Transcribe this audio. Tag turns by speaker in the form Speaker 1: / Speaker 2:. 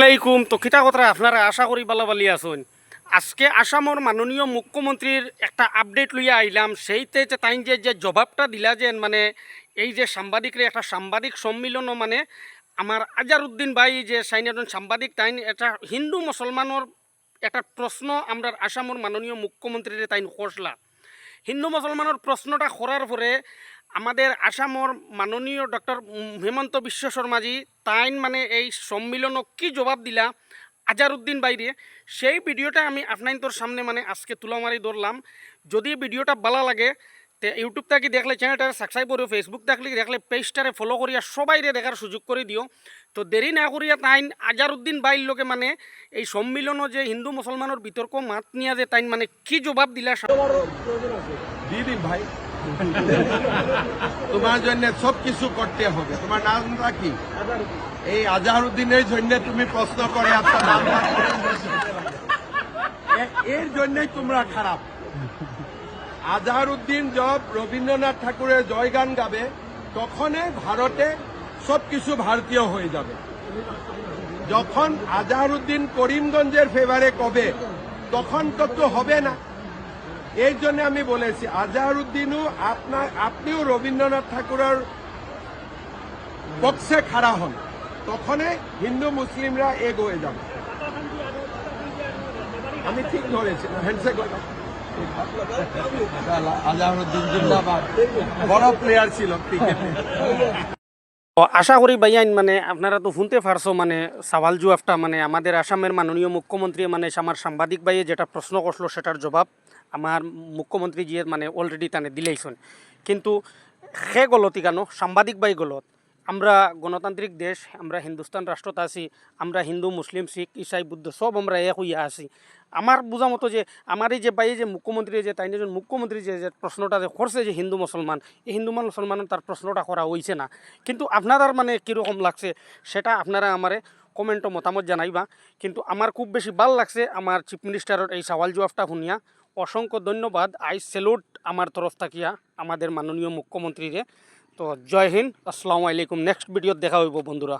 Speaker 1: আলাইকুম। তো কিতা কথা আপনারা আশা করি বালাবালি আছেন। আজকে আসামর মাননীয় মুখ্যমন্ত্রীর একটা আপডেট লইয়া আইলাম। সেইতে যে তাই যে জবাবটা দিলা যে মানে এই যে সাংবাদিকরে একটা সাংবাদিক সম্মিলনও মানে আমার আজারউদ্দিন ভাই যে সাইনাজন সাংবাদিক তাই এটা হিন্দু মুসলমানের একটা প্রশ্ন আমরা আসামর মাননীয় মুখ্যমন্ত্রীরে তাই করসলা। হিন্দু মুসলমানের প্রশ্নটা করার পরে আমাদের আসামর মাননীয় ডক্টর হেমন্ত বিশ্ব শর্মাজি তাইন মানে এই সম্মিলনক কি জবাব দিলা আজারউদ্দিন বাইরে, সেই ভিডিওটা আমি আপনার সামনে মানে আজকে তুলামারি ধরলাম। যদি ভিডিওটা ভালো লাগে তে ইউটিউব থেকে দেখলে চ্যানেলটারে সাবস্ক্রাইব করিও, ফেসবুক দেখলে পেজটারে ফলো করিয়া সবাইরে দেখার সুযোগ করে দিও। তো দেরি না করিয়া তাইন আজারউদ্দিন বাইর লোকে মানে এই সম্মিলনও যে হিন্দু মুসলমানের বিতর্ক মাত নিয়ে যে তাইন মানে কি জবাব দিলা।
Speaker 2: দিদি ভাই, তোমার জন্য সব কিছু করতে হবে। তোমার নামটা কি? এই আজহারউদ্দিনের জন্য তুমি প্রশ্ন করে আপনার নাম এর জন্যই তোমরা খারাপ। আজহারউদ্দিন যখন রবীন্দ্রনাথ ঠাকুরের জয়গান গাবে তখনই ভারতে সবকিছু ভারতীয় হয়ে যাবে। যখন আজহারউদ্দিন করিমগঞ্জের ফেভারে কবে তখন তো হবে না। এই জন্য আমি বলেছি আজহারউদ্দিনও আপনিও রবীন্দ্রনাথ ঠাকুরের পক্ষে খাড়া হন, তখনই হিন্দু মুসলিমরা এক হয়ে যাবে। আমি ঠিক ধরেছি, হ্যান্ডশেক আজহারউদ্দিন জিন্দাবাদ, বড় প্লেয়ার ছিল ক্রিকেটে।
Speaker 1: তো আশা করি ভাইয়াইন মানে আপনারা তো শুনতে পারছো মানে সওয়াল জবাবটা মানে আমাদের আসামের মাননীয় মুখ্যমন্ত্রী মানে আমার সাংবাদিক ভাইয়ে যেটা প্রশ্ন করলো সেটার জবাব আমার মুখ্যমন্ত্রী জিয়ে মানে অলরেডি তানে দিলেইছেন। কিন্তু সে গলতি কেন সাংবাদিক ভাই গলত। আমরা গণতান্ত্রিক দেশ, আমরা হিন্দুস্তান রাষ্ট্রত আছি, আমরা হিন্দু মুসলিম শিখ ইসাই বুদ্ধ সব আমরা এক হইয়া আছি। আমার বোঝা মতো যে আমার এই যে বাইরে যে মুখ্যমন্ত্রী যে তাই একজন মুখ্যমন্ত্রী যে প্রশ্নটা যে করছে যে হিন্দু মুসলমান, এই হিন্দু মুসলমান তার প্রশ্নটা করা হয়েছে না। কিন্তু আপনার মানে কীরকম লাগছে সেটা আপনারা আমারে কমেন্টও মতামত জানাইবা। কিন্তু আমার খুব বেশি ভাল লাগছে আমার চিফ মিনিস্টারের এই সওয়াল জবাবটা শুনিয়া। অসংখ্য ধন্যবাদ। আই স্যালুট আমার তরফ থাকিয়া আমাদের মাননীয় মুখ্যমন্ত্রীরে। তো জয় হিন্দ, আসসালামু আলাইকুম। নেক্সট ভিডিওত দেখা হইব বন্ধুরা।